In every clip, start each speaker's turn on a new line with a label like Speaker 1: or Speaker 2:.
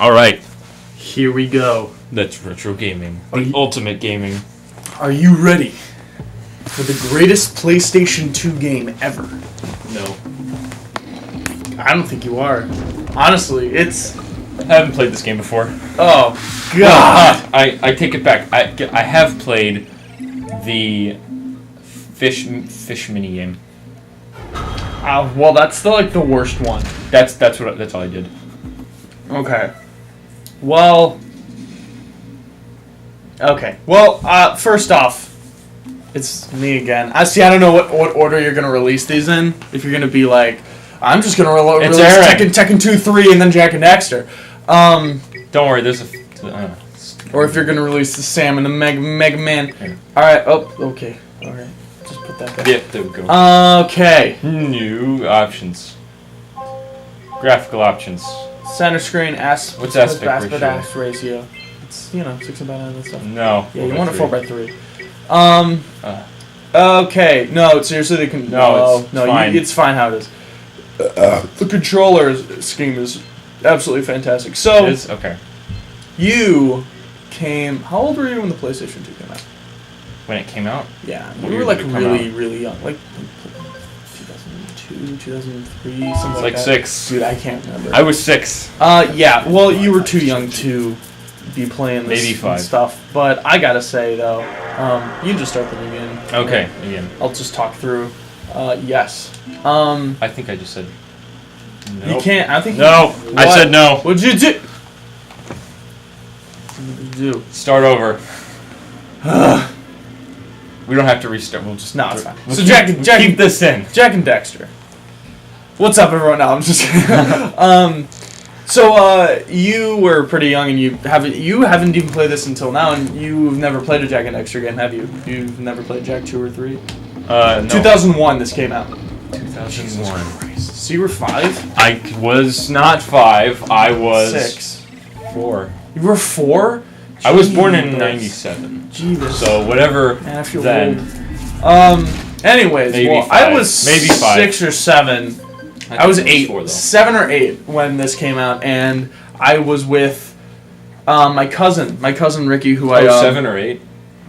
Speaker 1: Alright,
Speaker 2: Here we go.
Speaker 1: that's retro gaming.
Speaker 2: Are
Speaker 1: The
Speaker 2: you-
Speaker 1: ultimate gaming.
Speaker 2: Are you ready for the greatest PlayStation 2 game ever?
Speaker 1: No.
Speaker 2: I don't think you are. Honestly, it's...
Speaker 1: I haven't played this game before.
Speaker 2: Oh, God.
Speaker 1: I take it back. I have played the fish minigame.
Speaker 2: Well, that's the worst one.
Speaker 1: That's all I did.
Speaker 2: Okay. Well... Okay. Well, first off, it's me again. I don't know what order you're going to release these in. If you're going to be like, I'm just going to release Tekken 2, 3, and then Jak and Daxter.
Speaker 1: Don't worry, there's a...
Speaker 2: Or if you're going to release the Sam and the Mega Man.
Speaker 1: Okay.
Speaker 2: Alright, okay. Alright. Just put that back.
Speaker 1: Yep, there we go.
Speaker 2: Okay.
Speaker 1: New options. Graphical options.
Speaker 2: Center screen,
Speaker 1: What's aspect ratio?
Speaker 2: aspect ratio. It's, 6:9 and stuff.
Speaker 1: No.
Speaker 2: Yeah, you want a 4:3. Okay. No, seriously, they can...
Speaker 1: No, it's fine.
Speaker 2: It's fine how it is. The controller scheme is absolutely fantastic. So,
Speaker 1: It is? Okay.
Speaker 2: you came... How old were you when the PlayStation 2 came out?
Speaker 1: When it came out?
Speaker 2: Yeah,
Speaker 1: What
Speaker 2: you
Speaker 1: year
Speaker 2: were
Speaker 1: did it come
Speaker 2: really,
Speaker 1: out?
Speaker 2: really young. Like 2002, 2003, something like
Speaker 1: Like
Speaker 2: that.
Speaker 1: 6.
Speaker 2: Dude, I can't remember.
Speaker 1: I was 6.
Speaker 2: Yeah, well, you were too young to be playing this
Speaker 1: Maybe 5.
Speaker 2: stuff. But I gotta say, though, you can just start the new game.
Speaker 1: Okay, again.
Speaker 2: I'll just talk through. Yes.
Speaker 1: I think I just said...
Speaker 2: You can't, I think
Speaker 1: No!
Speaker 2: you,
Speaker 1: I said no!
Speaker 2: What'd you do? What did you do?
Speaker 1: Start over. We don't have to restart. We'll just...
Speaker 2: No, it's fine.
Speaker 1: We'll
Speaker 2: So
Speaker 1: keep this in.
Speaker 2: Jak and Daxter. What's up, everyone? No, I'm just kidding. So you were pretty young, and you haven't even played this until now, and you've never played a Jak and Daxter game, have you? You've never played Jak 2 or 3?
Speaker 1: No.
Speaker 2: 2001, this came out.
Speaker 1: 2001.
Speaker 2: So you were 5?
Speaker 1: I was not 5. I was...
Speaker 2: 6.
Speaker 1: 4.
Speaker 2: You were 4?
Speaker 1: I was born in
Speaker 2: Jeebus.
Speaker 1: 97.
Speaker 2: Jesus.
Speaker 1: So whatever
Speaker 2: Man, I feel
Speaker 1: then.
Speaker 2: old. Anyways,
Speaker 1: Maybe
Speaker 2: well,
Speaker 1: 5.
Speaker 2: I was
Speaker 1: Maybe 5.
Speaker 2: 6 or 7. I was 8, 7 or 8 when this came out, and I was with my cousin Ricky, who I
Speaker 1: 7 or 8?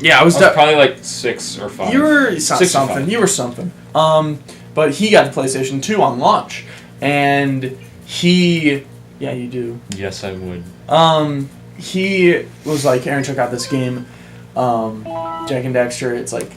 Speaker 2: yeah, I was
Speaker 1: probably like 6 or 5.
Speaker 2: you were
Speaker 1: 6 or
Speaker 2: something.
Speaker 1: 5.
Speaker 2: You were something. But he got the PlayStation 2 on launch, and he you do.
Speaker 1: Yes, I would.
Speaker 2: He was like, Aaron, check out this game, Jak and Daxter. It's like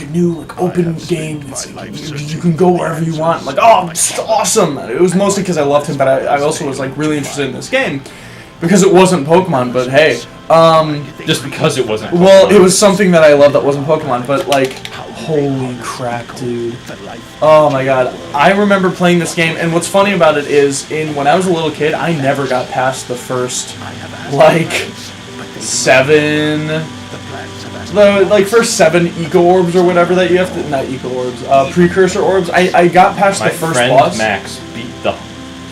Speaker 2: a new open game. It's like you can go wherever you want. Like, oh, it's awesome. It was mostly because I loved him, but I also was like really interested in this game because it wasn't Pokemon. But hey,
Speaker 1: Just because it wasn't.
Speaker 2: well,
Speaker 1: Pokemon.
Speaker 2: it was something that I loved that wasn't Pokemon. But like, holy crap, dude! Oh my god, I remember playing this game, and what's funny about it is, when I was a little kid, I never got past the first 7. First 7 Eco Orbs or whatever that you have to... Not Eco Orbs. Precursor Orbs. I got past the first
Speaker 1: friend
Speaker 2: boss.
Speaker 1: Max beat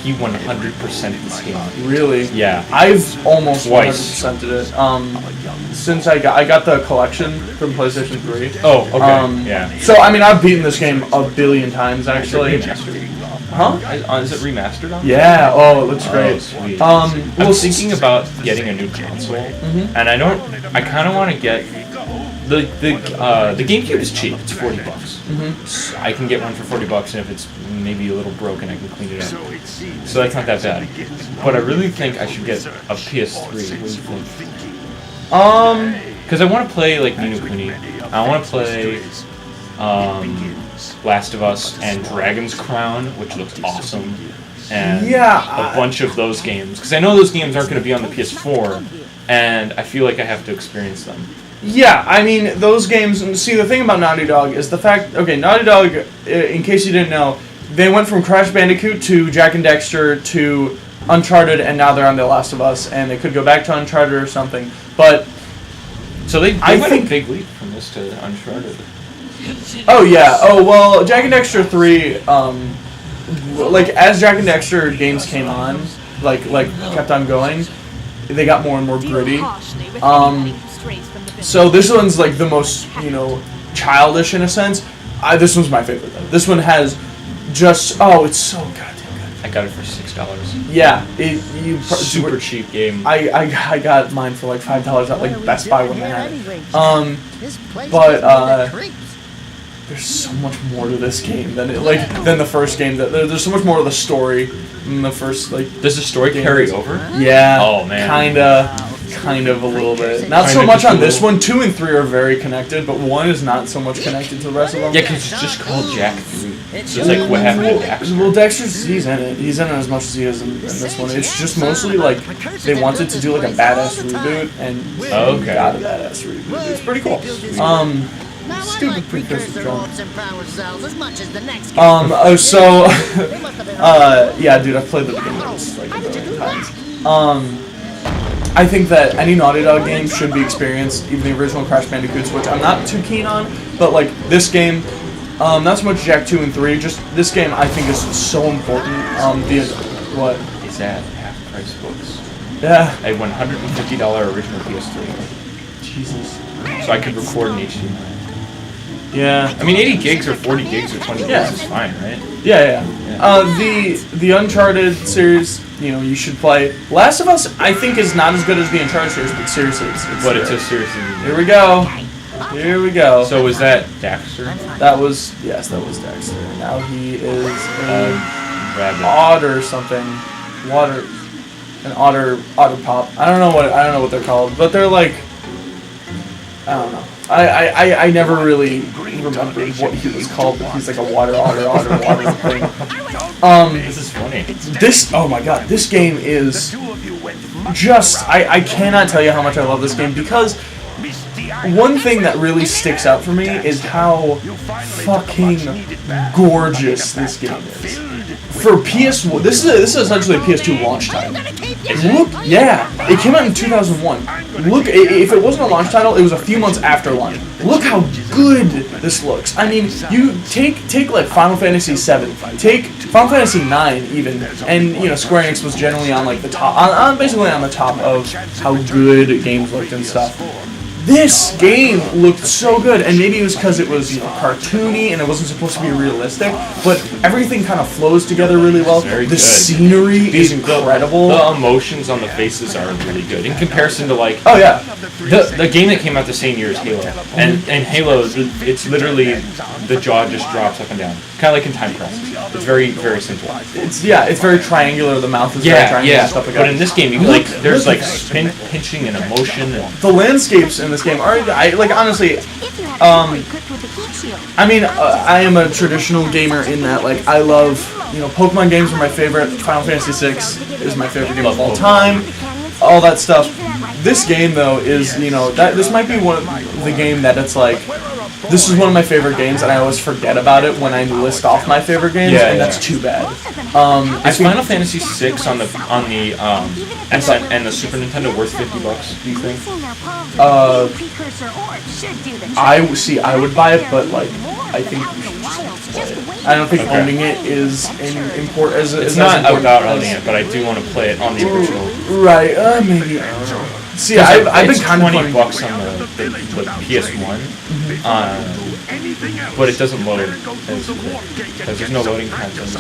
Speaker 1: he 100% this game.
Speaker 2: Really?
Speaker 1: Yeah.
Speaker 2: I've almost
Speaker 1: Twice.
Speaker 2: 100%ed it. Since I got the collection from PlayStation 3.
Speaker 1: Oh, okay. Yeah.
Speaker 2: So, I mean, I've beaten this game a billion times, actually. Huh?
Speaker 1: Is it remastered on?
Speaker 2: Yeah. Oh, it looks great.
Speaker 1: Sweet.
Speaker 2: Well,
Speaker 1: thinking about getting a new console, and I kind of want to get the GameCube is cheap. It's $40. So I can get one for $40, and if it's maybe a little broken, I can clean it up. So that's not that bad. But I really think I should get a PS3. What do you think? Because I want to play like Ni no Kuni. I want to play Last of Us and Dragon's Crown, which looks awesome, and a bunch of those games. Because I know those games aren't going to be on the PS4, and I feel like I have to experience them.
Speaker 2: Yeah, I mean, those games... See, the thing about Naughty Dog is the fact... Okay, Naughty Dog, in case you didn't know, they went from Crash Bandicoot to Jak and Daxter to Uncharted, and now they're on The Last of Us, and they could go back to Uncharted or something. But...
Speaker 1: So they went a big leap from this to Uncharted.
Speaker 2: Oh, yeah. Oh, well, Jak and Daxter 3, as Jak and Daxter games came on, kept on going, they got more and more gritty. So this one's the most, childish in a sense. This one's my favorite though. This one has just it's so goddamn good.
Speaker 1: I got it for $6.
Speaker 2: Yeah,
Speaker 1: Super cheap game.
Speaker 2: I got mine for like $5 at like Best Buy when they had it. There's so much more to this game than the first game. There's so much more to the story than the first
Speaker 1: Does the story carry over?
Speaker 2: Yeah.
Speaker 1: Oh man.
Speaker 2: Kind of a little bit. Not so much on this one. 2 and 3 are very connected, but 1 is not so much connected to the rest of them.
Speaker 1: Yeah, because it's just called Jak 3. So it's like what happened to Daxter.
Speaker 2: Well, Dexter's he's in it. He's in it as much as he is in this one. It's just mostly like they wanted to do like a badass reboot and got a badass reboot. It's pretty cool. Stupid precursor drone. Yeah, dude, I've played the beginning of this like a million times. I think that any Naughty Dog game should be experienced, even the original Crash Bandicoots, which I'm not too keen on, but like this game, not so much Jak 2 and 3, just this game I think is so important. What?
Speaker 1: It's at half price books.
Speaker 2: Yeah.
Speaker 1: A $150 original PS3.
Speaker 2: Jesus.
Speaker 1: So I could record in HDMI.
Speaker 2: Yeah.
Speaker 1: I mean, 80 gigs or 40 gigs or 20 gigs is fine, right?
Speaker 2: Yeah. The Uncharted series, you should play. Last of Us, I think, is not as good as the Uncharted series, but seriously, it's
Speaker 1: seriously.
Speaker 2: Here we go.
Speaker 1: So was that Daxter?
Speaker 2: That was Daxter. Now he is a
Speaker 1: rabbit.
Speaker 2: otter something. An otter pop. I don't know what they're called, but they're like, I don't know. I never really remembered what he was called, but he's like a water thing.
Speaker 1: This is funny.
Speaker 2: Oh my god, this game is just, I cannot tell you how much I love this game, because one thing that really sticks out for me is how fucking gorgeous this game is. For PS1, this is essentially a PS2 launch title. It came out in 2001. Look, if it wasn't a launch title, it was a few months after launch. Look how good this looks. I mean, you take like Final Fantasy VII, take Final Fantasy IX even, and Square Enix was generally on like the top, basically on the top of how good games looked and stuff. This game looked so good, and maybe it was because it was cartoony and it wasn't supposed to be realistic, but everything kind of flows together really well. The scenery is incredible.
Speaker 1: The emotions on the faces are really good in comparison to like the game that came out the same year as Halo, and Halo, it's literally the jaw just drops up and down, kind of like in Time Crisis. It's very, very simple.
Speaker 2: It's very triangular. The mouth is very triangular and stuff like that.
Speaker 1: But in this game, there's like pinching and emotion. And
Speaker 2: the landscapes in this game are, honestly, I am a traditional gamer in that, like, I love, Pokemon games are my favorite. Final Fantasy VI is my favorite game of all time. All that stuff. This game, though, is, this might be one of the game that it's like, this is one of my favorite games, and I always forget about it when I list off my favorite games, and that's too bad.
Speaker 1: Is Final Fantasy VI on the SN and the Super Nintendo worth $50? Do you think?
Speaker 2: I would buy it, but like, I think you should just play it. I don't think owning it is important.
Speaker 1: It's not about owning it, but I do want to play it on the original.
Speaker 2: Right? Maybe. I don't know. See, I've been contemplating
Speaker 1: $20 on the PS1, but it doesn't load because there's no loading times.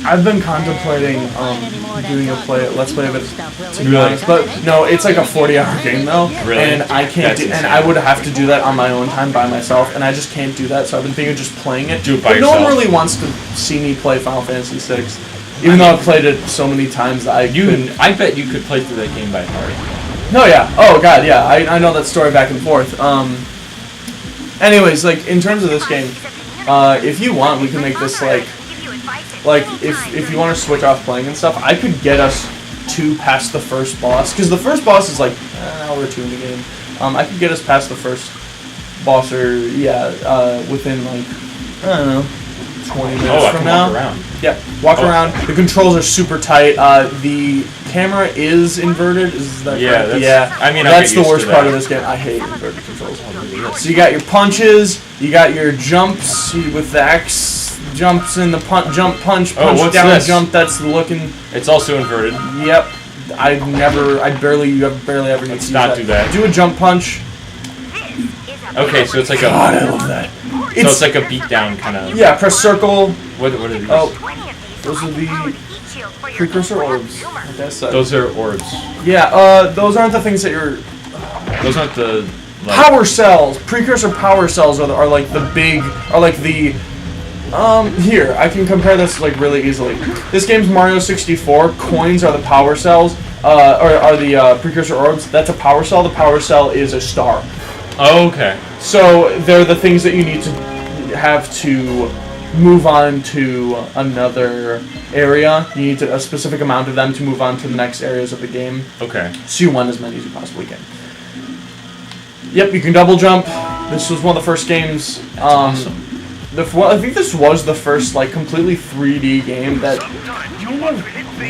Speaker 2: I've been contemplating doing a let's play of it, to be honest, but no, it's like a 40-hour game though, and I can't and I would have to do that on my own time by myself, and I just can't do that. So I've been thinking of just playing it.
Speaker 1: But
Speaker 2: no one really wants to see me play Final Fantasy VI. Even though I've played it so many times, I
Speaker 1: bet you could play through that game by heart.
Speaker 2: No, yeah. Oh, God, yeah. I know that story back and forth. Anyways, like, in terms of this game, if you want, we can make this, like, if you want to switch off playing and stuff, I could get us past the first boss, because the first boss is, like, an hour or two in the game. I could get us past the first boss, or, within, like, I don't know, 20 minutes from now.
Speaker 1: Walk around.
Speaker 2: Yeah, walk around. The controls are super tight. The camera is inverted. Is that correct? That's the worst part of this game. I hate inverted controls. So you got your punches, you got your jumps with the X jumps in the punch down,
Speaker 1: this?
Speaker 2: Jump. That's looking.
Speaker 1: It's also inverted.
Speaker 2: Yep. You barely ever need to
Speaker 1: do that.
Speaker 2: Do a jump punch.
Speaker 1: Okay, so it's like
Speaker 2: God, I love that.
Speaker 1: It's like a beatdown kind of.
Speaker 2: Yeah, press circle.
Speaker 1: What are these?
Speaker 2: Oh, those are the Precursor orbs. I guess so.
Speaker 1: Those are orbs.
Speaker 2: Yeah, those aren't the things that you're...
Speaker 1: Those aren't the... Like,
Speaker 2: power cells! Precursor power cells are like the big... Are like the... Here, I can compare this like really easily. This game's Mario 64. Coins are the power cells. Or are the precursor orbs. That's a power cell. The power cell is a star.
Speaker 1: Oh, okay.
Speaker 2: So they're the things that you need to have to move on to another area. You need a specific amount of them to move on to the next areas of the game.
Speaker 1: Okay.
Speaker 2: So you want as many as you possibly can. Yep, you can double jump. This was one of the first games.
Speaker 1: That's awesome.
Speaker 2: I think this was the first like completely 3D game that you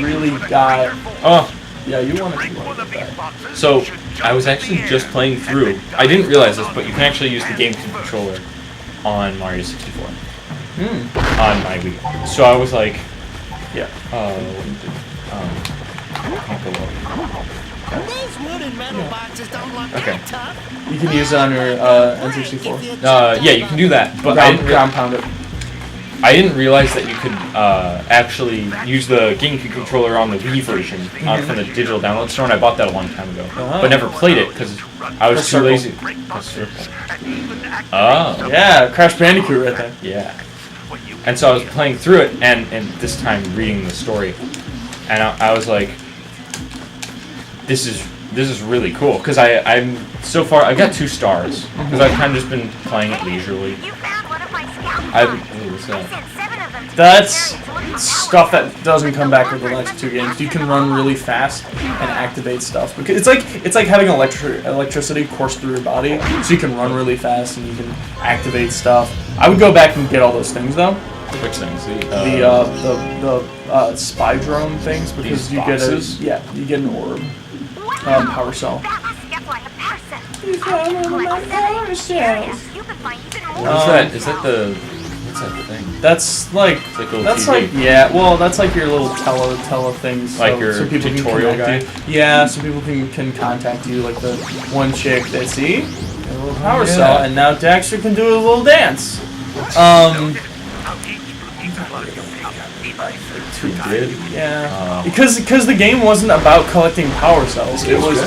Speaker 2: really got.
Speaker 1: Oh.
Speaker 2: Yeah, you wanted to look at that.
Speaker 1: So, I was actually just playing through. I didn't realize this, but you can actually use the GameCube controller on Mario 64. On my Wii. So I was like,
Speaker 2: yeah.
Speaker 3: These wooden metal boxes don't look that tough.
Speaker 2: You can use it on your N64.
Speaker 1: Yeah, you can do that, but
Speaker 2: ground pound it.
Speaker 1: I didn't realize that you could actually use the GameCube controller on the Wii version from the digital download store, and I bought that a long time ago, but never played it because I was too lazy. Oh.
Speaker 2: Yeah, Crash Bandicoot right there.
Speaker 1: Yeah. And so I was playing through it, and this time reading the story, and I was like, this is really cool because I'm so far I've got 2 stars because I've kind of just been playing it leisurely. What's that?
Speaker 2: That's stuff that doesn't come back with the next 2 games. You can run really fast and activate stuff because it's like having electricity course through your body, so you can run really fast and you can activate stuff. I would go back and get all those things though.
Speaker 1: Which things?
Speaker 2: The spy drone things because you
Speaker 1: boxes?
Speaker 2: you get an orb. Power cell.
Speaker 1: What is that? Is that the... What's that thing?
Speaker 2: That's like... That's like... Yeah, well, that's like your little tele things.
Speaker 1: Like your
Speaker 2: so people
Speaker 1: tutorial guy?
Speaker 2: Yeah, so people can contact you, like the one chick that, see? A little power
Speaker 1: yeah.
Speaker 2: cell, and now Daxter can do a little dance. Yeah. Because the game wasn't about collecting power cells. It was...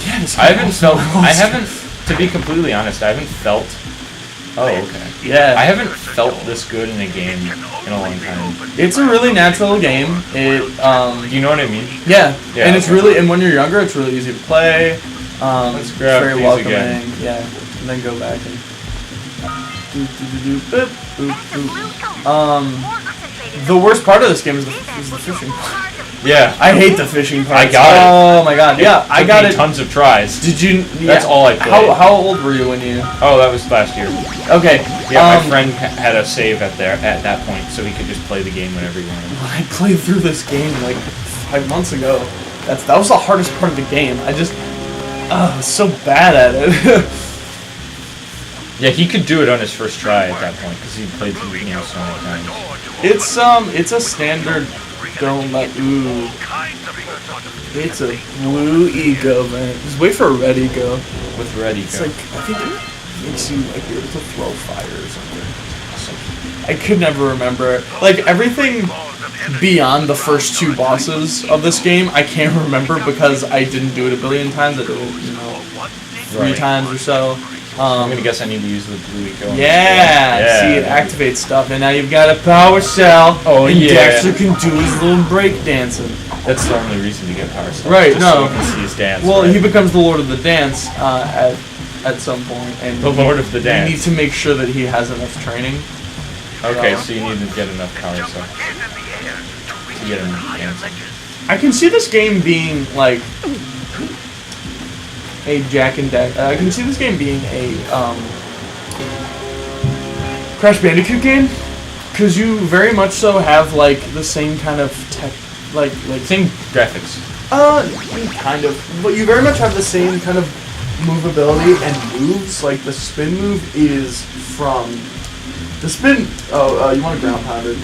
Speaker 2: Yeah,
Speaker 1: I haven't, to be completely honest, I haven't felt... Oh, okay.
Speaker 2: Yeah.
Speaker 1: I haven't felt this good in a game in a long time.
Speaker 2: It's a really natural game. It,
Speaker 1: you know what I mean?
Speaker 2: Yeah. And it's really, and when you're younger, it's really easy to play.
Speaker 1: Let's grab
Speaker 2: very
Speaker 1: these
Speaker 2: welcoming.
Speaker 1: again.
Speaker 2: Yeah. And then go back and... The worst part of this game is the fishing part.
Speaker 1: Yeah.
Speaker 2: I hate the fishing part.
Speaker 1: I got it.
Speaker 2: Oh my god. Yeah, I got it.
Speaker 1: Tons of tries.
Speaker 2: Did you?
Speaker 1: That's all I played.
Speaker 2: How old were you when you?
Speaker 1: Oh, that was last year.
Speaker 2: Okay.
Speaker 1: Yeah, my friend had a save at that point, so he could just play the game whenever he wanted.
Speaker 2: I played through this game like 5 months ago. That was the hardest part of the game. I was so bad at it.
Speaker 1: Yeah, he could do it on his first try at that point because he played through so many times.
Speaker 2: It's a standard. Don't let ooh. It's a blue ego, man. Just wait for a red ego.
Speaker 1: With red ego.
Speaker 2: It's like I think it makes you like be able to throw fire or something. I could never remember. Like everything beyond the first 2 bosses of this game, I can't remember because I didn't do it a billion times. I did it, 3 times or so.
Speaker 1: I'm gonna guess I need to use the blue eco.
Speaker 2: Yeah, see, it activates stuff, and now you've got a power cell.
Speaker 1: Oh,
Speaker 2: and
Speaker 1: yeah.
Speaker 2: Daxter can do his little break dancing.
Speaker 1: That's the only reason to get power cell.
Speaker 2: Right?
Speaker 1: Just
Speaker 2: No.
Speaker 1: so you can see his dance.
Speaker 2: Well,
Speaker 1: right?
Speaker 2: he becomes the Lord of the Dance at some point, and
Speaker 1: The Lord of the Dance.
Speaker 2: You need to make sure that he has enough training.
Speaker 1: Okay, so you need to get enough power cell to get him dancing.
Speaker 2: I can see this game being like a Jak and Daxter. I can see this game being a Crash Bandicoot game, because you very much so have like the same kind of tech, like
Speaker 1: Same graphics.
Speaker 2: kind of, but you very much have the same kind of movability and moves. Like the spin move is from the spin. Oh, you want to ground pound it?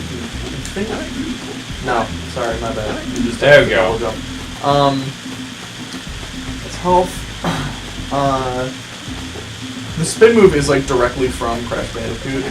Speaker 2: No, sorry, my bad. You just
Speaker 1: there we go.
Speaker 2: It's health. The spin move is like directly from Crash Bandicoot.